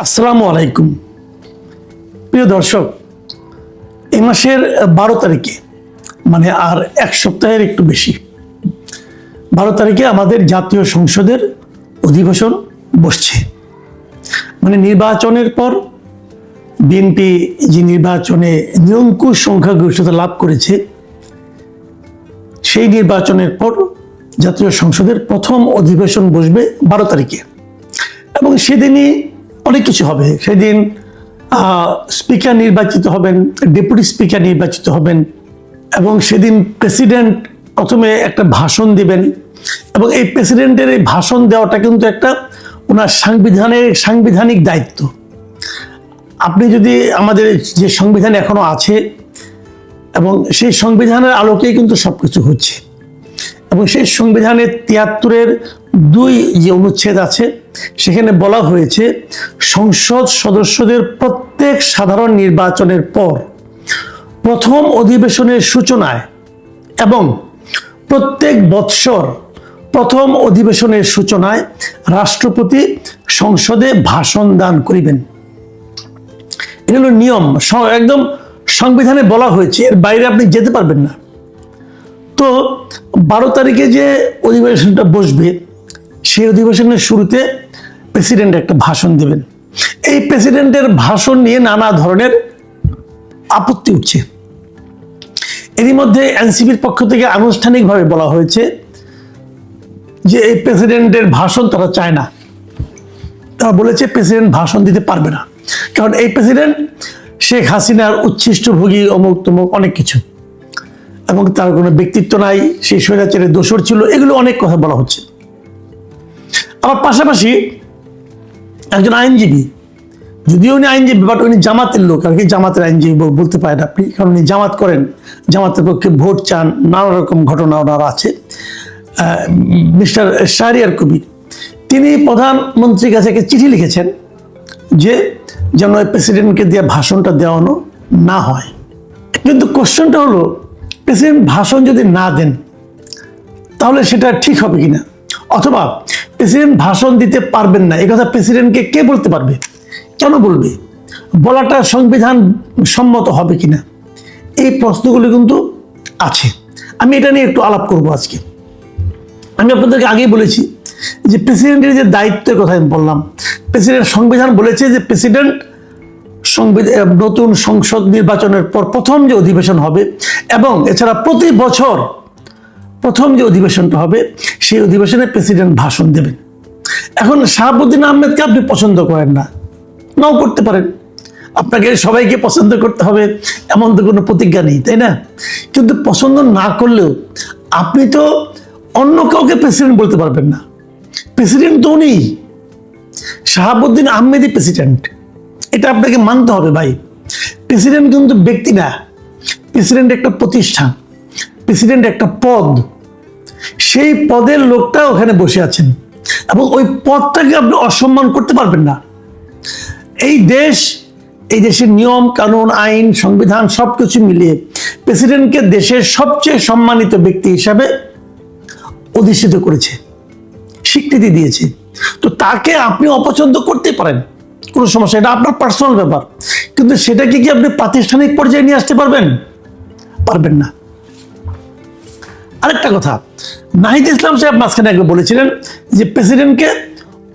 আসসালামু আলাইকুম প্রিয় দর্শক, এই মাসের 12 তারিখে মানে আর এক সপ্তাহের একটু বেশি 12 তারিখে আমাদের জাতীয় সংসদের অধিবেশন বসছে। মানে নির্বাচনের পর বিএনপি যে নির্বাচনে নিরঙ্কুশ সংখ্যাগরিষ্ঠতা লাভ করেছে, সেই নির্বাচনের পর জাতীয় সংসদের প্রথম অধিবেশন বসবে 12 তারিখে এবং সেদিনই অনেক কিছু হবে। সেদিন স্পিকার নির্বাচিত হবেন, ডেপুটি স্পিকার নির্বাচিত হবেন এবং সেদিন প্রেসিডেন্ট প্রথমে একটা ভাষণ দিবেন এবং এই প্রেসিডেন্টের এই ভাষণ দেওয়াটা কিন্তু একটা ওনার সাংবিধানিক দায়িত্ব। আপনি যদি আমাদের যে সংবিধান এখনো আছে এবং সেই সংবিধানের আলোকেই কিন্তু সবকিছু হচ্ছে এবং সেই সংবিধানের 73-এর 2 যে অনুচ্ছেদ আছে সেখানে বলা হয়েছে সংসদ সদস্যদের প্রত্যেক সাধারণ নির্বাচনের পর প্রথম অধিবেশনের সূচনায় এবং প্রত্যেক বৎসর প্রথম অধিবেশনের সূচনায় রাষ্ট্রপতি সংসদে ভাষণ দান করিবেন। এটা হলো নিয়ম, একদম সংবিধানে বলা হয়েছে, এর বাইরে আপনি যেতে পারবেন না। তো 12 তারিখে যে অধিবেশনটা বসবে সেই অধিবেশনের শুরুতে প্রেসিডেন্ট একটা ভাষণ দেবেন। এই প্রেসিডেন্টের ভাষণ নিয়ে নানা ধরনের আপত্তি উঠছে। এরই মধ্যে এনসিপির পক্ষ থেকে আনুষ্ঠানিকভাবে বলা হয়েছে যে এই প্রেসিডেন্টের ভাষণ তারা চায় না। তারা বলেছে প্রেসিডেন্ট ভাষণ দিতে পারবে না, কারণ এই প্রেসিডেন্ট শেখ হাসিনার উচ্ছিষ্টভোগী অমুক তমুক অনেক কিছু এবং তার কোনো ব্যক্তিত্ব নাই, সেই স্বৈরাচারের দোসর ছিল, এগুলো অনেক কথা বলা হচ্ছে। আবার পাশাপাশি একজন আইনজীবী, যদিও উনি আইনজীবী বাট উনি জামাতের লোক আর কি, জামাতের আইনজীবী বলতে পারেন আপনি, কারণ উনি জামাত করেন, জামাতের পক্ষে ভোট চান, নানা রকম ঘটনা ওনার আছে। মিস্টার শাহরিয়ার কবির তিনি প্রধানমন্ত্রীর কাছে একটা চিঠি লিখেছেন যে যেন প্রেসিডেন্টকে দিয়ে ভাষণটা দেওয়ানো না হয়। কিন্তু কোশ্চেনটা হলো প্রেসিডেন্ট ভাষণ যদি না দেন তাহলে সেটা ঠিক হবে কিনা, অথবা প্রেসিডেন্ট ভাষণ দিতে পারবেন না এই কথা প্রেসিডেন্টকে কে বলতে পারবে, কেন বলবে, বলাটা সংবিধান সম্মত হবে কিনা, এই প্রশ্নগুলো কিন্তু আছে। আমি এটা নিয়ে একটু আলাপ করব আজকে। আমি আপনাদেরকে আগেই বলেছি যে প্রেসিডেন্টের যে দায়িত্বের কথা আমি বললাম, প্রেসিডেন্ট সংবিধান বলেছে যে প্রেসিডেন্ট নতুন সংসদ নির্বাচনের পর প্রথম যে অধিবেশন হবে এবং এছাড়া প্রতি বছর প্রথম যে অধিবেশনটা হবে সেই অধিবেশনে প্রেসিডেন্ট ভাষণ দেবেন। এখন শাহাবুদ্দিন আহমেদকে আপনি পছন্দ করেন না, নাও করতে পারেন, আপনাকে সবাইকে পছন্দ করতে হবে এমন তো কোনো প্রতিজ্ঞা নেই, তাই না? কিন্তু পছন্দ না করলেও আপনি তো অন্য কাউকে প্রেসিডেন্ট বলতে পারবেন না। প্রেসিডেন্ট তো উনি, শাহাবুদ্দিন আহমেদই প্রেসিডেন্ট, এটা আপনাকে মানতে হবে ভাই। প্রেসিডেন্ট কিন্তু ব্যক্তি না, প্রেসিডেন্ট একটা প্রতিষ্ঠান, প্রেসিডেন্ট একটা পদ, সেই পদের লোকটা ওখানে বসে আছেন এবং ওই পদটাকে আপনি অসম্মান করতে পারবেন না। এই দেশের নিয়ম কানুন আইন সংবিধান সবকিছু মিলিয়ে প্রেসিডেন্টকে দেশের সবচেয়ে সম্মানিত ব্যক্তি হিসাবে অধিষ্ঠিত করেছে, স্বীকৃতি দিয়েছে। তো তাকে আপনি অপছন্দ করতে পারেন, কোনো সমস্যা, এটা আপনার পার্সোনাল ব্যাপার, কিন্তু সেটাকে কি আপনি প্রাতিষ্ঠানিক পর্যায়ে নিয়ে আসতে পারবেন? পারবেন না। আরেকটা কথা, নাহিদ ইসলাম সাহেব মাঝখানে একবার বলেছিলেন যে প্রেসিডেন্টকে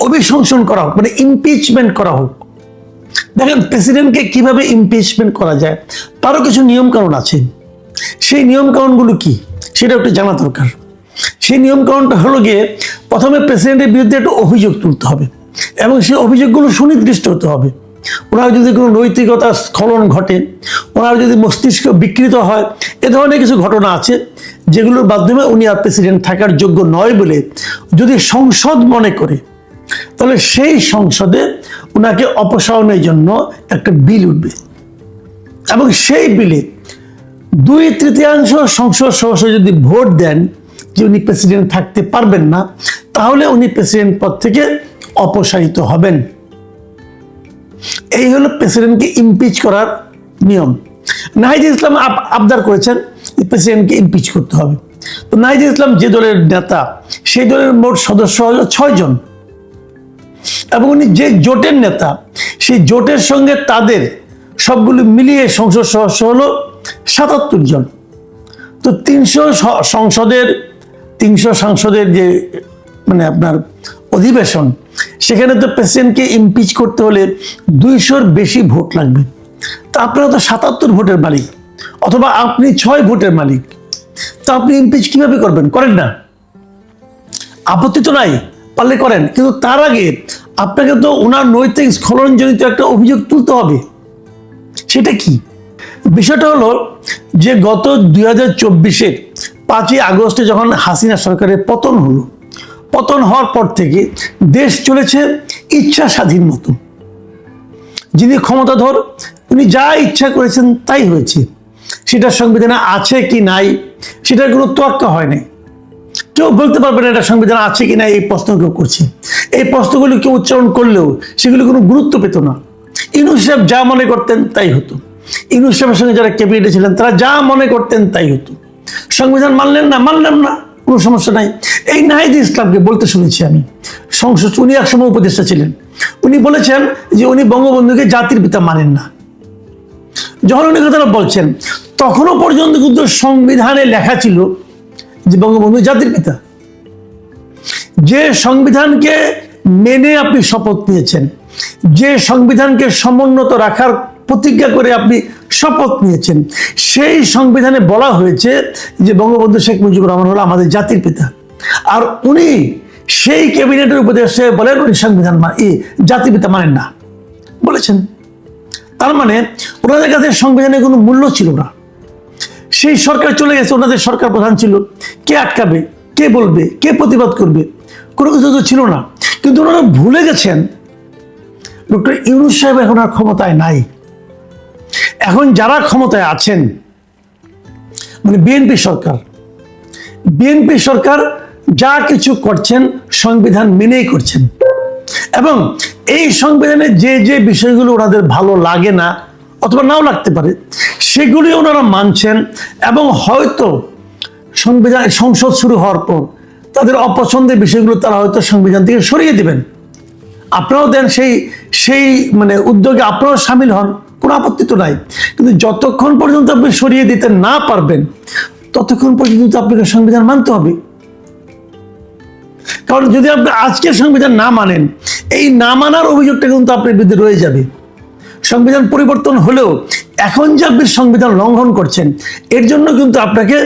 অভিশংসন করা হোক, মানে ইমপিচমেন্ট করা হোক। দেখেন প্রেসিডেন্টকে কিভাবে ইমপিচমেন্ট করা যায় তারও কিছু নিয়ম কানুন আছে। সেই নিয়ম কানুনগুলো কি সেটা একটু জানা দরকার। সেই নিয়ম কানুনটা হলো গিয়ে প্রথমে প্রেসিডেন্টের বিরুদ্ধে একটা অভিযোগ তুলতে হবে এবং সেই অভিযোগগুলো সুনির্দিষ্ট হতে হবে। ওনার যদি কোনো নৈতিকতার স্খলন ঘটে, ওনার যদি মস্তিষ্ক বিকৃত হয়, এ ধরনের কিছু ঘটনা আছে যেগুলোর মাধ্যমে উনি আর প্রেসিডেন্ট থাকার যোগ্য নয় বলে যদি সংসদ মনে করে, তাহলে সেই সংসদে ওনাকে অপসারণের জন্য একটা বিল উঠবে এবং সেই বিলে 2/3 সংসদ সদস্য যদি ভোট দেন যে উনি প্রেসিডেন্ট থাকতে পারবেন না, তাহলে উনি প্রেসিডেন্ট পদ থেকে অপসারিত হবেন। এই হলো প্রেসিডেন্টকে ইমপিচ করার নিয়ম। নাহিদ ইসলাম আবদার করেছেন প্রেসিডেন্টকে ইমপিচ করতে হবে। তো নাহিদ ইসলাম যে দলের নেতা, সেই দলের মোট সদস্য হলো 6 জন। এবং উনি যে জোটের নেতা, সেই জোটের সঙ্গে তাদের সবগুলো মিলিয়ে সংসদ সদস্য হলো ৭৭ জন। তো ৩০০ সাংসদের যে মানে আপনার অধিবেশন, সেখানে তো প্রেসিডেন্টকে ইমপিচ করতে হলে ২০০-র বেশি ভোট লাগবে। তা আপনারা তো ৭৭ ভোটের মালিক, অথবা আপনি ৬ ভোটের মালিক, তো আপনি ইমপিচ কিভাবে করবেন? করেন না, আপত্তি তো নাই, পারলে করেন, কিন্তু তার আগে আপনাকে তো ওনার নৈতিক স্খলনজনিত একটা অভিযোগ তুলতে হবে। সেটা কি? বিষয়টা হলো যে গত ২০২৪-এর ৫ই আগস্টে যখন হাসিনা সরকারের পতন হলো, পতন হওয়ার পর থেকে দেশ চলেছে ইচ্ছা স্বাধীন মতো। যিনি ক্ষমতাধর, উনি যা ইচ্ছা করেছেন তাই হয়েছে। সেটা সংবিধানে আছে কি নাই সেটার কোনো তোয়াক্কা হয় নাই। কেউ বলতে পারবে না এটা সংবিধান আছে কি না, এই প্রশ্ন কেউ করছে। এই প্রশ্নগুলি কেউ উচ্চারণ করলেও সেগুলি কোনো গুরুত্ব পেত না। ইউনূস সাহেব যা মনে করতেন তাই হতো। ইউনূস সাহেবের সঙ্গে যারা ক্যাবিনেটে ছিলেন তারা যা মনে করতেন তাই হতো। সংবিধান মানলেন না, কোনো সমস্যা নাই। এই নাহিদ ইসলামকে বলতে শুনেছি আমি, সংসদ, উনি একসময় উপদেষ্টা ছিলেন, উনি বলেছেন যে উনি বঙ্গবন্ধুকে জাতির পিতা মানেন না। যখন উনি কথাটা বলছেন, তখনও পর্যন্ত কিন্তু সংবিধানে লেখা ছিল যে বঙ্গবন্ধু জাতির পিতা। যে সংবিধানকে মেনে আপনি শপথ নিয়েছেন, যে সংবিধানকে সমুন্নত রাখার প্রতিজ্ঞা করে আপনি শপথ নিয়েছেন, সেই সংবিধানে বলা হয়েছে যে বঙ্গবন্ধু শেখ মুজিবুর রহমান হলো আমাদের জাতির পিতা। আর উনি সেই ক্যাবিনেটের উপদেশে বলেন উনি সংবিধান জাতির পিতা মানেন না বলেছেন। তার মানে ওনাদের কাছে সংবিধানের কোনো মূল্য ছিল না। সেই সরকার চলে গেছে, ওনাদের সরকার প্রধান ছিল, কে আটকাবে, কে বলবে, কে প্রতিবাদ করবে, কোনো কিছু তো ছিল না। কিন্তু ওনারা ভুলে গেছেন ডক্টর ইউনূস সাহেব এখন আর ক্ষমতায় নাই। এখন যারা ক্ষমতায় আছেন, মানে বিএনপি সরকার যা কিছু করছেন সংবিধান মেনেই করছেন। এবং এই সংবিধানে যে যে বিষয়গুলো ওনাদের ভালো লাগে না অথবা নাও লাগতে পারে, সেগুলি ওনারা মানছেন। এবং হয়তো সংসদ শুরু হওয়ার পর তাদের অপছন্দের বিষয়গুলো তারা হয়তো সংবিধান থেকে সরিয়ে দেবেন। আপনারাও দেন সেই মানে উদ্যোগে আপনারাও সামিল হন, কোনো আপত্তি তো নাই। কিন্তু যতক্ষণ পর্যন্ত আপনি সরিয়ে দিতে না পারবেন, ততক্ষণ পর্যন্ত আপনাকে সংবিধান মানতে হবে। কারণ যদি আপনি আজকের সংবিধান না মানেন, এই না মানার অভিযোগটা কিন্তু আপনার বিরুদ্ধে রয়ে যাবে। সংবিধান পরিবর্তন হলেও এখন যে আপনি সংবিধান লঙ্ঘন করছেন, এর জন্য কিন্তু আপনাকে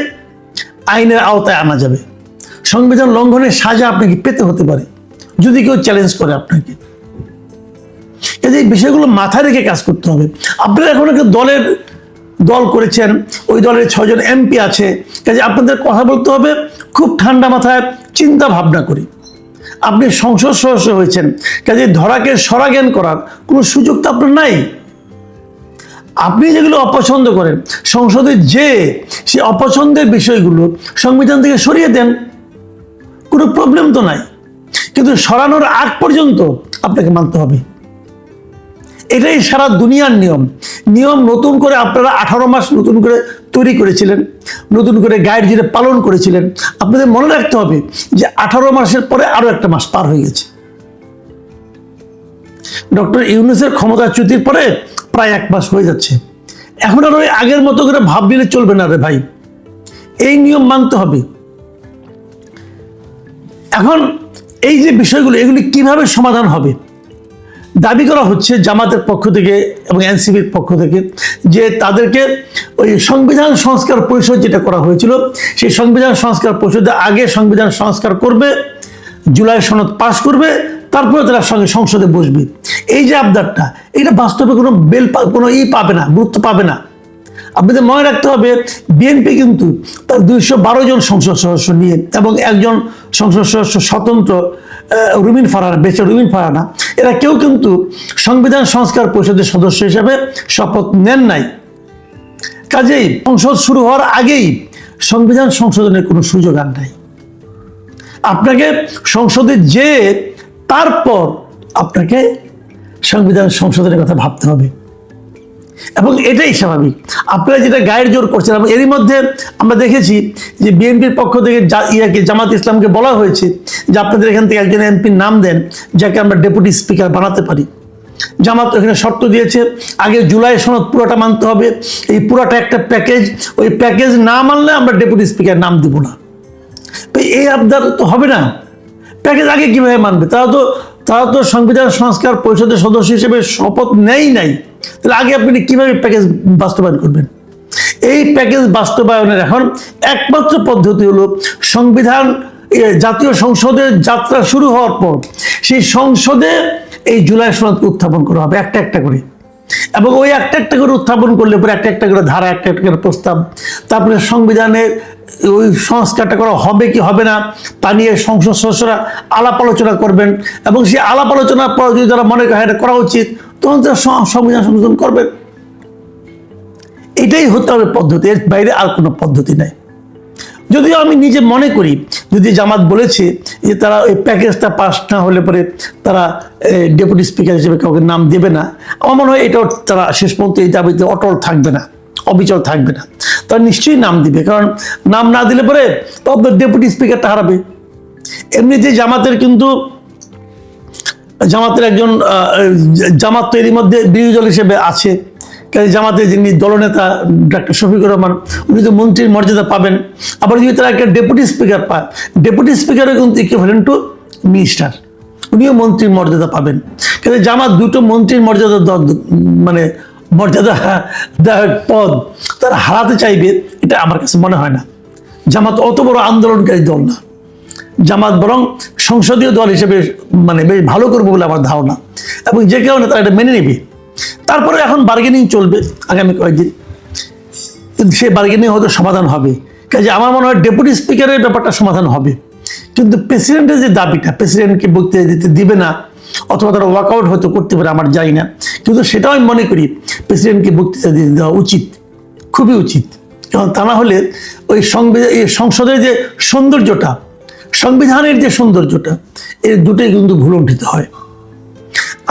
আইনের আওতায় আনা যাবে। সংবিধান লঙ্ঘনের সাজা আপনাকে পেতে হতে পারে যদি কেউ চ্যালেঞ্জ করে আপনাকে। এই বিষয়গুলো মাথায় রেখে কাজ করতে হবে। আপনারা এখন একটা দল করেছেন, ওই দলের 6 জন এমপি আছে, কাজে আপনাদের কথা বলতে হবে খুব ঠান্ডা মাথায়, চিন্তা ভাবনা করি। আপনি সংসদ সদস্য হয়েছেন, কাজে ধরাকে সরাজ্ঞান করার কোনো সুযোগ তো আপনার নাই। আপনি যেগুলো অপছন্দ করেন, সংসদে যে সে অপছন্দের বিষয়গুলো সংবিধান থেকে সরিয়ে দেন, কোনো প্রবলেম তো নাই। কিন্তু সরানোর আগ পর্যন্ত আপনাকে মানতে হবে। এটাই সারা দুনিয়ার নিয়ম। নতুন করে আপনারা 18 মাস নতুন করে তৈরি করেছিলেন, নতুন করে গাইড যেটা পালন করেছিলেন। আপনাদের মনে রাখতে হবে যে 18 মাসের পরে আরো একটা মাস পার হয়ে গেছে। ডক্টর ইউনূসের ক্ষমতাচ্যুতির পরে প্রায় 1 মাস হয়ে যাচ্ছে। এখন আর ওই আগের মতো করে ভাব নিলে চলবে না রে ভাই, এই নিয়ম মানতে হবে। এখন এই যে বিষয়গুলো, এগুলি কিভাবে সমাধান হবে? দাবি করা হচ্ছে জামাতের পক্ষ থেকে এবং এনসিপির পক্ষ থেকে যে তাদেরকে ওই সংবিধান সংস্কার পরিষদ যেটা করা হয়েছিল, সেই সংবিধান সংস্কার পরিষদে আগে সংবিধান সংস্কার করবে, জুলাই সনদ পাশ করবে, তারপরে তারা সংসদে বসবে। এই যে আবদারটা, এটা বাস্তবে কোনো পাবে না, গুরুত্ব পাবে না। আপনাদের মনে রাখতে হবে বিএনপি কিন্তু তার 212 জন সংসদ সদস্য নিয়ে এবং একজন সংসদ সদস্য স্বতন্ত্র রুমিন ফারহানা, এরা কেউ কিন্তু সংবিধান সংস্কার পরিষদের সদস্য হিসেবে শপথ নেন নাই। কাজেই সংসদ শুরু হওয়ার আগেই সংবিধান সংশোধনের কোনো সুযোগ আর নাই। আপনাকে সংসদে তারপর আপনাকে সংবিধান সংশোধনের কথা ভাবতে হবে। এবং এটাই স্বাভাবিক। আপনারা যেটা গায়ের জোর করছেন, এবং এরই মধ্যে আমরা দেখেছি যে বিএনপির পক্ষ থেকে জামাত ইসলামকে বলা হয়েছে যে আপনাদের এখান থেকে একজন এমপির নাম দেন যাকে আমরা ডেপুটি স্পিকার বানাতে পারি। জামাত এখানে শর্ত দিয়েছে, আগে জুলাই সনদ পুরোটা মানতে হবে, এই পুরোটা একটা প্যাকেজ, ওই প্যাকেজ না মানলে আমরা ডেপুটি স্পিকার নাম দিব না। তো এই আবদার তো হবে না, প্যাকেজ আগে কিভাবে মানবে? তারা তো সংবিধান সংস্কার পরিষদের সদস্য হিসেবে শপথ নেই নাই, তাহলে আগে আপনি কিভাবে প্যাকেজ বাস্তবায়ন করবেন? এই প্যাকেজ বাস্তবায়নের এখন একমাত্র পদ্ধতি হলো সংবিধান, জাতীয় সংসদের যাত্রা শুরু হওয়ার পর সেই সংসদে এই জুলাই সনদকে উত্থাপন করা হবে একটা একটা করে, এবং ওই একটা একটা করে উত্থাপন করলে পরে একটা একটা করে ধারা, একটা একটা করে প্রস্তাব, তারপরে সংবিধানের ওই সংস্কারটা করা হবে কি হবে না তা নিয়ে সংসদ সদস্যরা আলাপ আলোচনা করবেন, এবং সেই আলাপ আলোচনার পর যদি তারা মনে করে এটা করা উচিত তখন তারা সংবিধান সংশোধন করবেন। এটাই হতে হবে পদ্ধতি, এর বাইরে আর কোনো পদ্ধতি নাই। যদিও আমি নিজে মনে করি যদি জামাত বলেছে যে তারা ওই প্যাকেজটা পাস না হলে পরে তারা ডেপুটি স্পিকার হিসেবে কাউকে নাম দেবে না, আমার মনে হয় এটাও তারা শেষ পর্যন্ত এই দাবিতে অটল থাকবে না, অবিচল থাকবে না, তারা নিশ্চয়ই নাম দিবে। কারণ নাম না দিলে পরে ডেপুটি স্পিকারটা হারাবে। এমনিতে জামাতের কিন্তু একজন জামাত তো এরই মধ্যে বিরোধী দল হিসেবে আছে, জামাতে যিনি দলনেতা ডক্টর শফিকুর রহমান, উনি তো মন্ত্রীর মর্যাদা পাবেন। আবার যদি তারা একটা ডেপুটি স্পিকার পায়, ডেপুটি স্পিকারও কিন্তু ইকুইভ্যালেন্ট টু মিনিস্টার, উনিও মন্ত্রীর মর্যাদা পাবেন। কিন্তু জামাত দুটো মন্ত্রীর মর্যাদা পদ তারা হারাতে চাইবে, এটা আমার কাছে মনে হয় না। জামাত অত বড় আন্দোলনকারী দল না, জামাত বরং সংসদীয় দল হিসেবে বেশ ভালো করবো বলে আমার ধারণা, এবং যে কারণে তারা এটা মেনে নেবে। তারপরে এখন বার্গেনিং চলবে আগামী কয়েকদিন, কিন্তু সেই বার্গেনিং হয়তো সমাধান হবে। কাজে আমার মনে হয় ডেপুটি স্পিকারের ব্যাপারটা সমাধান হবে, কিন্তু প্রেসিডেন্টের যে দাবিটা, প্রেসিডেন্টকে বক্তৃতা দিতে দিবে না, অথবা তারা ওয়াকআউট হয়তো করতে পারে, আমার জানি না, কিন্তু সেটাও আমি মনে করি প্রেসিডেন্টকে বক্তৃতা দিতে দেওয়া উচিত, খুবই উচিত। কারণ তা না হলে ওই সংসদের যে সৌন্দর্যটা, সংবিধানের যে সৌন্দর্যটা, এর দুটোই কিন্তু ভুলণ্ঠিত হয়।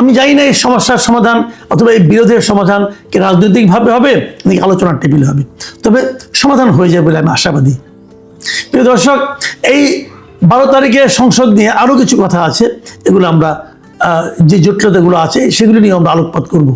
আমি জানি না এই সমস্যার সমাধান অথবা এই বিরোধের সমাধান কি রাজনৈতিকভাবে হবে নাকি আলোচনার টেবিলে হবে, তবে সমাধান হয়ে যাবে বলে আমি আশাবাদী। প্রিয় দর্শক, এই 12 তারিখে সংসদ নিয়ে আরও কিছু কথা আছে, এগুলো আমরা যে জটিলতাগুলো আছে সেগুলো নিয়ে আমরা আলোকপাত করব।